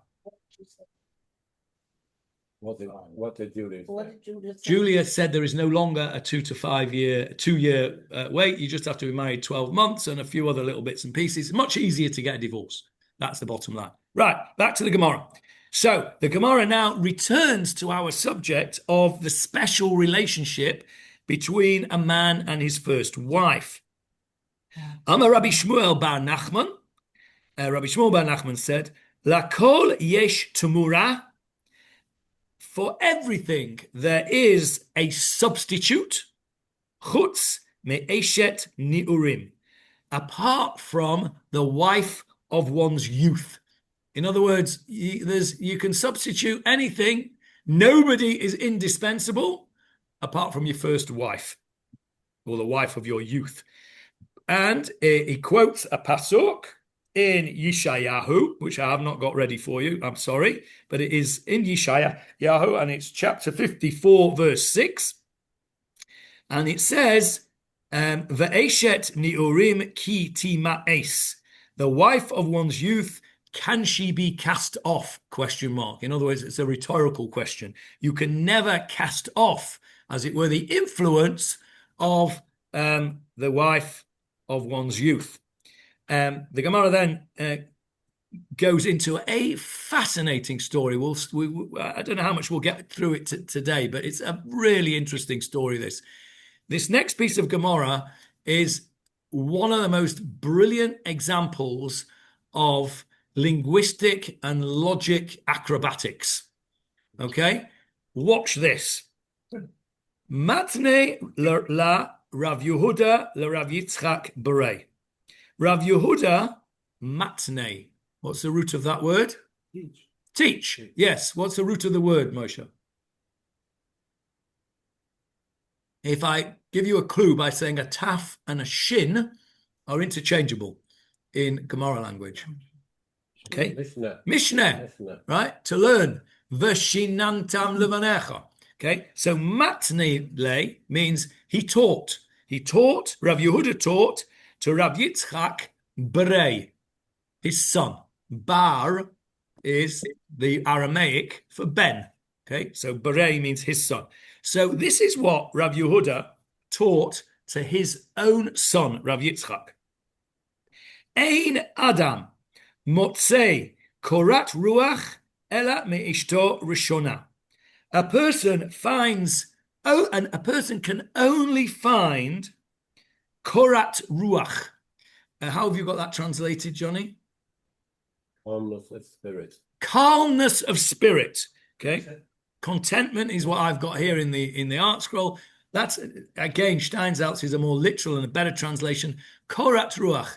[SPEAKER 4] What did Julia say?
[SPEAKER 2] What did Julia say?
[SPEAKER 1] Julia said there is no longer a 2 to 5 year, 2-year wait. You just have to be married 12 months and a few other little bits and pieces. Much easier to get a divorce. That's the bottom line. Right, back to the Gemarah. So the Gemarah now returns to our subject of the special relationship between a man and his first wife. Amar Rabbi Shmuel bar Nachman. Rabbi Shmuel bar Nachman said, Lakol yesh tumura. For everything, there is a substitute, chutz me'eshet ni'urim, apart from the wife of one's youth. In other words, you can substitute anything. Nobody is indispensable apart from your first wife or the wife of your youth. And he quotes a pasuk in Yeshayahu, which I have not got ready for you. I'm sorry, but it is in Yeshayahu, and it's chapter 54, verse 6. And it says, Ve'eshet ni'urim ki tima'es. The wife of one's youth, can she be cast off? ? In other words, it's a rhetorical question. You can never cast off, as it were, the influence of the wife of one's youth. The Gemarah then goes into a fascinating story. I don't know how much we'll get through it today, but it's a really interesting story, this. This next piece of Gemarah is one of the most brilliant examples of linguistic and logic acrobatics. Okay? Watch this. Matne la Rav Yehuda la Rav Yitzchak Berei. Rav Yehuda, matne. What's the root of that word?
[SPEAKER 6] Teach.
[SPEAKER 1] Teach. Yes. What's the root of the word, Moshe? If I give you a clue by saying a taf and a shin are interchangeable in Gemarah language. Okay?
[SPEAKER 4] Mishnah.
[SPEAKER 1] Mishnah, right? To learn. Veshinantam levanecha. Okay? So matne le means he taught. He taught, Rav Yehuda taught to Rav Yitzchak Berei, his son. Bar is the Aramaic for Ben. Okay? So Berei means his son. So this is what Rav Yehuda taught to his own son, Rav Yitzchak. Ein Adam motzei korat ruach ela meishto rishona. A person finds, and a person can only find korat ruach. How have you got that translated, Johnny?
[SPEAKER 4] Calmness of spirit.
[SPEAKER 1] Calmness of spirit. Okay. Contentment is what I've got here in the art scroll. That's, again, Steinsaltz is a more literal and a better translation. Korat ruach,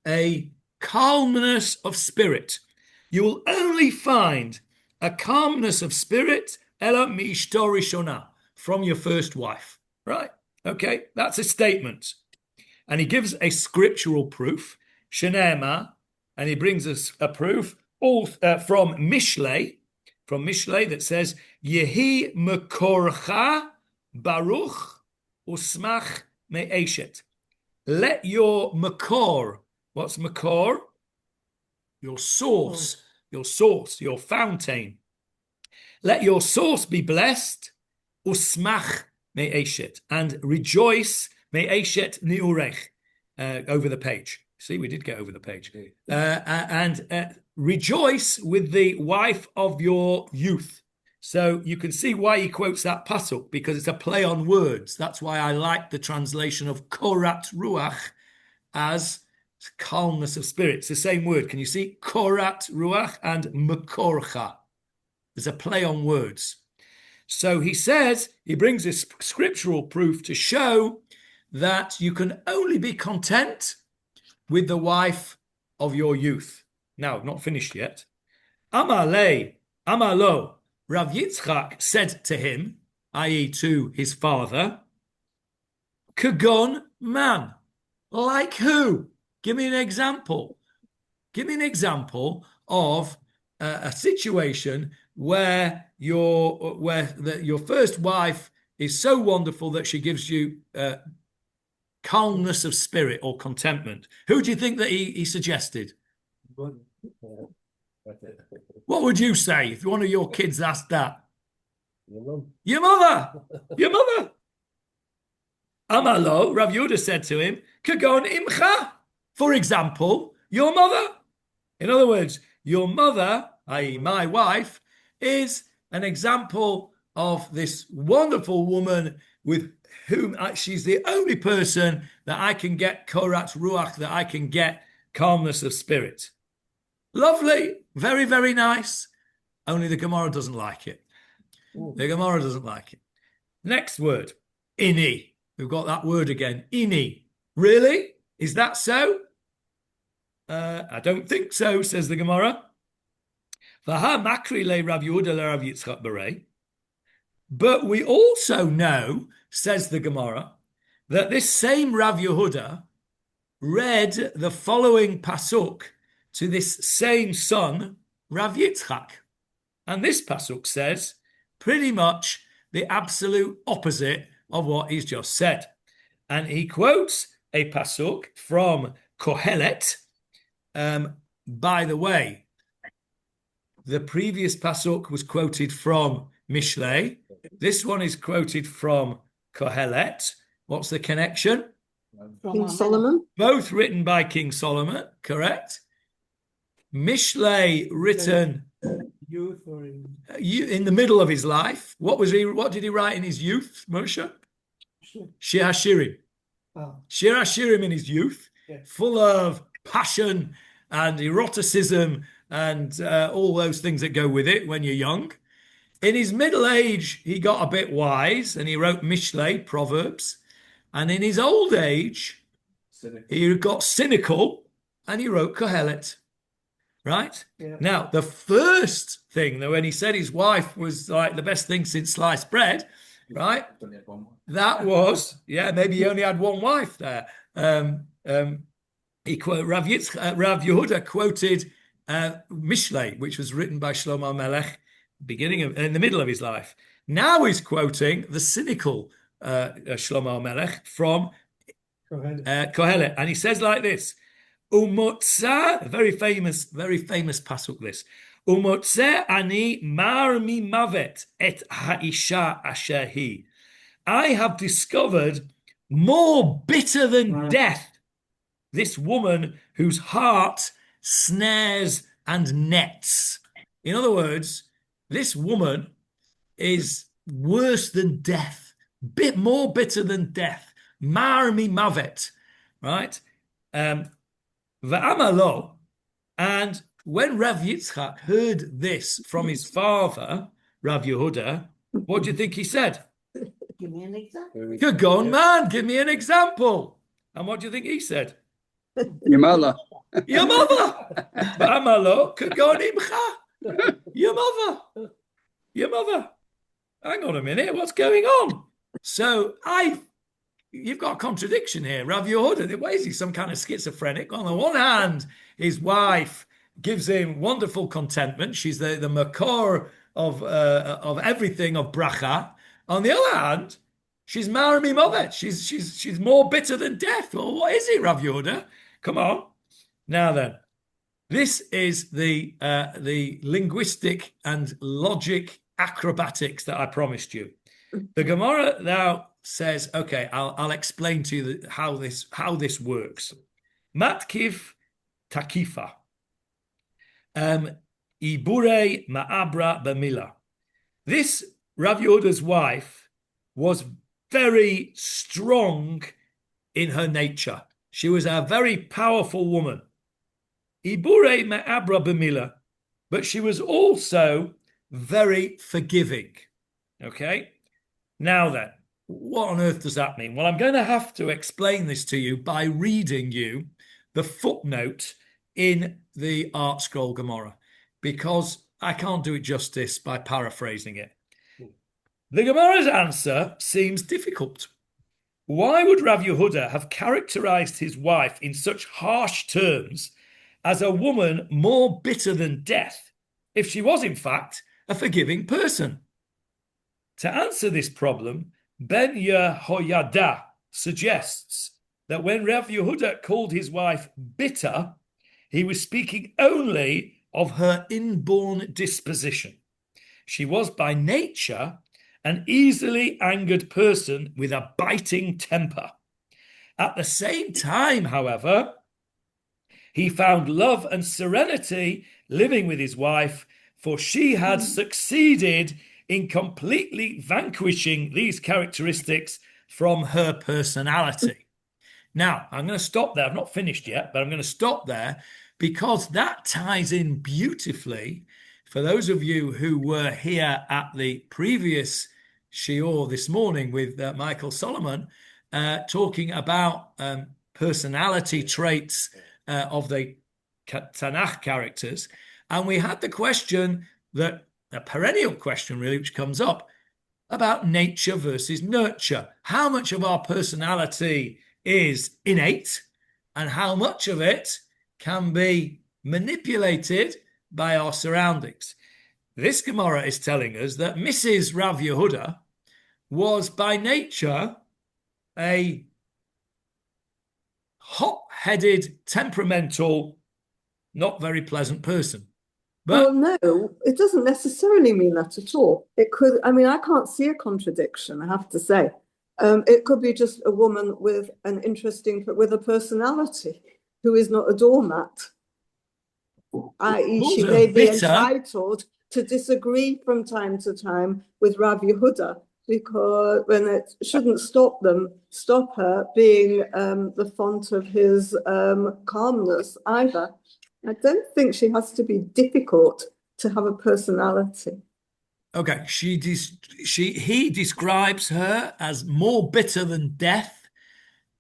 [SPEAKER 1] a calmness of spirit. You will only find a calmness of spirit ela mi'ishto rishona, from your first wife. Right? Okay, that's a statement. And he gives a scriptural proof, Shenema, and he brings us a proof all from Mishlei, that says, Yehi mekorcha baruch usmach me'eshet. Let your makor, what's makor? Your source, your fountain. Let your source be blessed, usmach me'eshet, and rejoice me'eshet ni'urech, over the page. See, we did get over the page. And rejoice with the wife of your youth. So you can see why he quotes that pasuk, because it's a play on words. That's why I like the translation of korat ruach as calmness of spirit. It's the same word. Can you see? Korat ruach and mekorcha. There's a play on words. So he says, he brings this scriptural proof to show that you can only be content with the wife of your youth. Now, not finished yet. Amalo, Rav Yitzchak said to him, i.e. to his father, Kagon man, like who? Give me an example. Give me an example of a situation where your first wife is so wonderful that she gives you calmness of spirit or contentment. Who do you think that he suggested? What would you say if one of your kids asked that? Your mother. Your mother. Amalo, Rav Yehuda said to him, Kagon imcha. For example, your mother. In other words, your mother, i.e. my wife, is an example of this wonderful woman with whom she's the only person that I can get korat ruach, that I can get calmness of spirit. Lovely, very, very nice. Only the Gemarah doesn't like it. The Gemarah doesn't like it. Next word, ini. We've got that word again, ini. Really? Is that so? I don't think so, says the Gemarah. Vaha makri le Rav Yehuda le Rav Yitzchak Berei. But we also know, says the Gemarah, that this same Rav Yehuda read the following pasuk to this same son, Rav Yitzchak. And this pasuk says pretty much the absolute opposite of what he's just said. And he quotes a pasuk from Kohelet. By the way, the previous pasuk was quoted from Mishlei. This one is quoted from Kohelet. What's the connection?
[SPEAKER 7] King Solomon.
[SPEAKER 1] Both written by King Solomon, correct? Mishlei written
[SPEAKER 6] Youth or
[SPEAKER 1] in the middle of his life. What did he write in his youth, Moshe? Shir Hashirim.
[SPEAKER 6] Ah,
[SPEAKER 1] Shir Hashirim in his youth,
[SPEAKER 6] Yeah.
[SPEAKER 1] full of passion and eroticism and all those things that go with it when you're young. In his middle age, he got a bit wise and he wrote Mishlei, Proverbs. And in his old age, he got cynical and he wrote Kohelet. Right?
[SPEAKER 6] Yeah.
[SPEAKER 1] Now, the first thing that when he said his wife was like the best thing since sliced bread, right? That was, maybe he only had one wife there. He quote Rav Yehuda quoted Mishlei, which was written by Shlomo Melech, in the middle of his life. Now he's quoting the cynical Shlomo Melech from Kohelet, and he says like this: Umotza, very famous pasuk this. Umotze ani mar mi mavet et haisha asher hi. I have discovered more bitter than death this woman whose heart snares and nets. In other words, this woman is worse than death, bit more bitter than death. Mar mi mavet, right? V'amalo, and when Rav Yitzchak heard this from his father, Rav Yehuda, what do you think he said?
[SPEAKER 2] Give me an example.
[SPEAKER 1] Good going, man, give me an example. And what do you think he said?
[SPEAKER 3] Your mother.
[SPEAKER 1] Your mother. V'amalo, good going, imcha. Your mother. Your mother. Hang on a minute, what's going on? So you've got a contradiction here. Rav Yehuda, what is he, some kind of schizophrenic? On the one hand, his wife gives him wonderful contentment. She's the makor of everything, of bracha. On the other hand, she's marami movet. She's more bitter than death. Well, what is it, Rav Yehuda? Come on. Now then, this is the linguistic and logic acrobatics that I promised you. The Gemarah now says, okay, I'll explain to you how this works. Matkif takifa. Ibure ma'abra b'mila. This Rav Yehuda's wife was very strong in her nature. She was a very powerful woman. Ibure ma'abra b'mila. But she was also very forgiving. Okay? Now then, what on earth does that mean? Well, I'm going to have to explain this to you by reading you the footnote in the Art Scroll Gemarah, because I can't do it justice by paraphrasing it. The Gemarah's answer seems difficult. Why would Rav Yehuda have characterized his wife in such harsh terms as a woman more bitter than death if she was, in fact, a forgiving person? To answer this problem, Ben Yehoyada suggests that when Rav Yehuda called his wife bitter, he was speaking only of her inborn disposition. She was by nature an easily angered person with a biting temper. At the same time, however, he found love and serenity living with his wife, for she had succeeded in completely vanquishing these characteristics from her personality. Now, I'm going to stop there. I've not finished yet, but I'm going to stop there because that ties in beautifully for those of you who were here at the previous shiur this morning with Michael Solomon, talking about personality traits of the Tanakh characters. And we had the question that a perennial question really, which comes up about nature versus nurture. How much of our personality is innate and how much of it can be manipulated by our surroundings? This Gemarah is telling us that Mrs. Rav Yehuda was by nature a hot-headed, temperamental, not very pleasant person. But
[SPEAKER 7] well, no, it doesn't necessarily mean that at all. It could, I mean, I can't see a contradiction, I have to say. It could be just a woman with with a personality who is not a doormat. I.e., she may be entitled to disagree from time to time with Rav Yehuda, because when it shouldn't stop her being the font of his calmness either. I don't think she has to be difficult to have a personality.
[SPEAKER 1] Okay, he describes her as more bitter than death,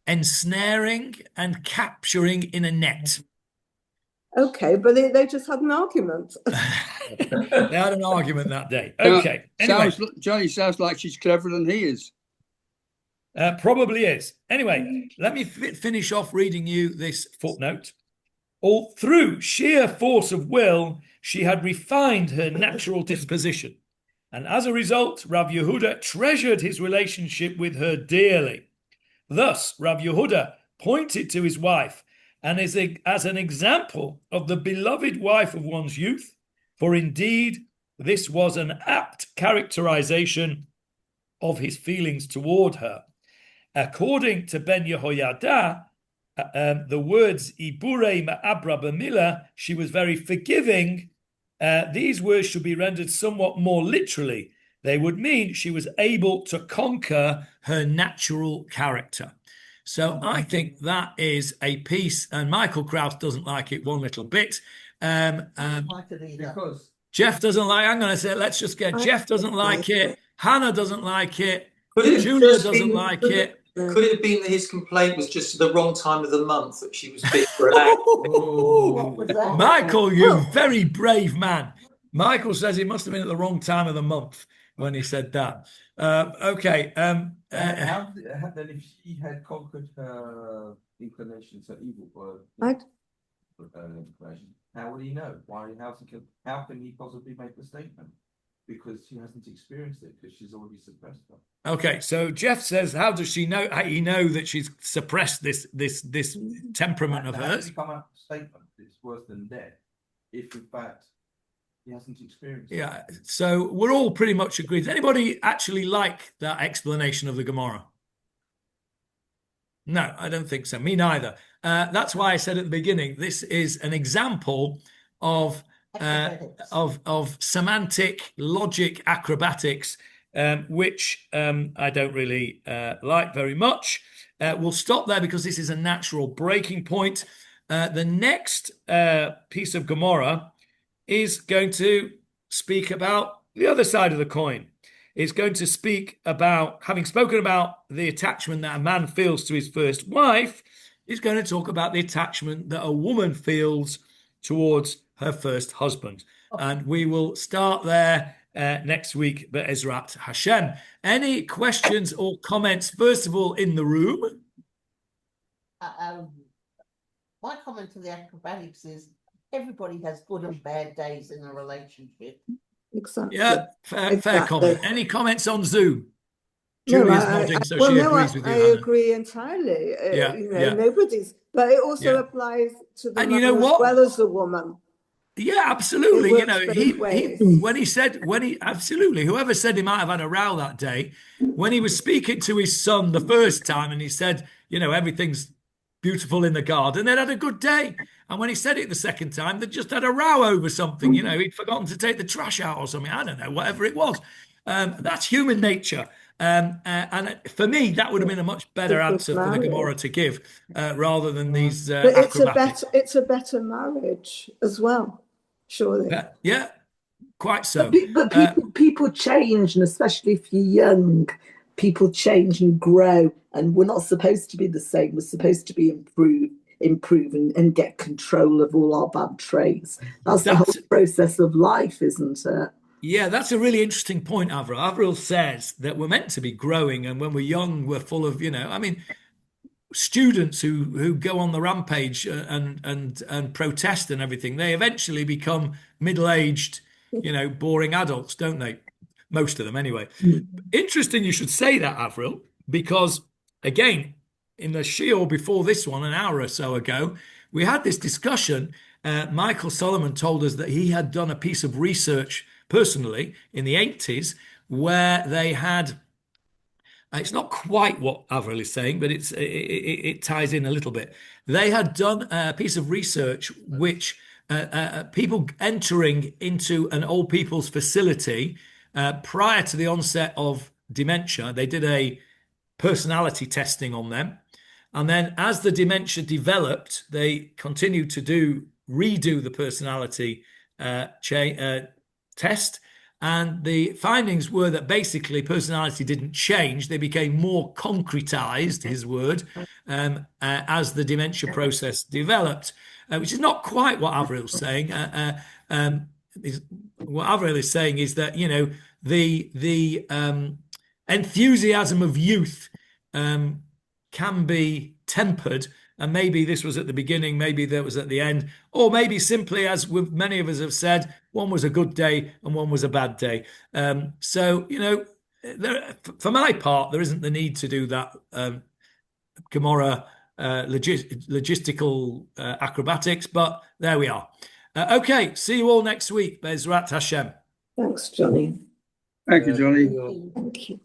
[SPEAKER 1] ensnaring and capturing in a net.
[SPEAKER 7] Okay, but they just had an argument.
[SPEAKER 1] They had an argument that day. Okay, anyway.
[SPEAKER 3] Johnny sounds like she's cleverer than he is.
[SPEAKER 1] Probably is. Anyway, let me finish off reading you this footnote. All through sheer force of will, she had refined her natural disposition. And as a result, Rav Yehuda treasured his relationship with her dearly. Thus, Rav Yehuda pointed to his wife and as an example of the beloved wife of one's youth, for indeed this was an apt characterization of his feelings toward her. According to Ben Yehoyada, the words Iburei Ma'abra B'Mila, she was very forgiving. These words should be rendered somewhat more literally. They would mean she was able to conquer her natural character. So I think that is a piece, and Michael Kraus doesn't like it one little bit.
[SPEAKER 2] Because
[SPEAKER 1] Jeff doesn't like, I'm going to say, let's just get, Jeff doesn't like it, Hannah doesn't like it,
[SPEAKER 9] Could it
[SPEAKER 1] Julia
[SPEAKER 9] just
[SPEAKER 1] doesn't
[SPEAKER 9] been-
[SPEAKER 1] like it.
[SPEAKER 9] Could it have been that his complaint was just the wrong time of the month that she was big for an act?
[SPEAKER 2] what was that?
[SPEAKER 1] Michael, you very brave man. Michael says it must have been at the wrong time of the month when he said that. Okay.
[SPEAKER 10] Then if she had conquered her inclinations, her evil inclination, how would he know? How can he possibly make the statement? Because she hasn't experienced it, because she's already suppressed her.
[SPEAKER 1] Okay, so Jeff says, how does she know? How you know that she's suppressed this temperament of
[SPEAKER 10] How
[SPEAKER 1] hers?
[SPEAKER 10] does he come out with a statement it's worse than death if in fact he hasn't experienced it?
[SPEAKER 1] Yeah, so we're all pretty much agreed. Does anybody actually like that explanation of the Gemarah? No, I don't think so. Me neither. That's why I said at the beginning, this is an example of semantic logic acrobatics, which I don't really like very much. We'll stop there because this is a natural breaking point. The next piece of Gemarah is going to speak about the other side of the coin. It's going to speak about, having spoken about the attachment that a man feels to his first wife, is going to talk about the attachment that a woman feels towards her first husband. And we will start there next week, Be'ezrat Hashem. Any questions or comments, first of all, in the room?
[SPEAKER 2] My comment to the acrobatics is everybody has good and bad days in a relationship.
[SPEAKER 7] Exactly.
[SPEAKER 1] Yeah, fair
[SPEAKER 7] Exactly.
[SPEAKER 1] comment. Any comments on Zoom? Julia's nodding, so she agrees with you.
[SPEAKER 7] I
[SPEAKER 1] Hannah.
[SPEAKER 7] agree entirely.
[SPEAKER 1] Yeah, yeah.
[SPEAKER 7] Nobody's, but it also
[SPEAKER 1] Yeah.
[SPEAKER 7] applies to the
[SPEAKER 1] And
[SPEAKER 7] man
[SPEAKER 1] you know
[SPEAKER 7] as
[SPEAKER 1] what?
[SPEAKER 7] well as the woman.
[SPEAKER 1] Yeah, absolutely.
[SPEAKER 7] It works both ways.
[SPEAKER 1] Absolutely. Whoever said he might have had a row that day, when he was speaking to his son the first time and he said, everything's beautiful in the garden, they'd had a good day. And when he said it the second time, they just had a row over something. He'd forgotten to take the trash out or something. I don't know, whatever it was. That's human nature. And for me, that would have been a much better answer for the Gemarah to give rather than these
[SPEAKER 7] But
[SPEAKER 1] acrobatics.
[SPEAKER 7] it's a better marriage as well, surely.
[SPEAKER 1] Yeah, quite so.
[SPEAKER 8] But people change, and especially if you're young, people change and grow, and we're not supposed to be the same. We're supposed to be improve and get control of all our bad traits. That's the whole process of life, isn't it?
[SPEAKER 1] Yeah, that's a really interesting point, Avril. Avril says that we're meant to be growing, and when we're young, we're full of, students who go on the rampage and protest and everything. They eventually become middle-aged, boring adults, don't they? Most of them, anyway. Interesting you should say that, Avril, because again, in the shiur before this one, an hour or so ago, we had this discussion. Michael Solomon told us that he had done a piece of research personally in the 80s where they had, it's not quite what Avril is saying, but it ties in a little bit. They had done a piece of research which people entering into an old people's facility prior to the onset of dementia. They did a personality testing on them. And then as the dementia developed, they continued to redo the personality test. And the findings were that basically personality didn't change. They became more concretized, his word, as the dementia process developed, which is not quite what Avril's saying. What Avril is saying is that, the enthusiasm of youth can be tempered. And maybe this was at the beginning, maybe that was at the end, or maybe simply, as many of us have said, one was a good day and one was a bad day. So, for my part, there isn't the need to do that Gemarah logistical acrobatics, but there we are. Okay, see you all next week. Bezrat Hashem.
[SPEAKER 7] Thanks, Johnny.
[SPEAKER 3] Thank you, Johnny.
[SPEAKER 7] Thank you.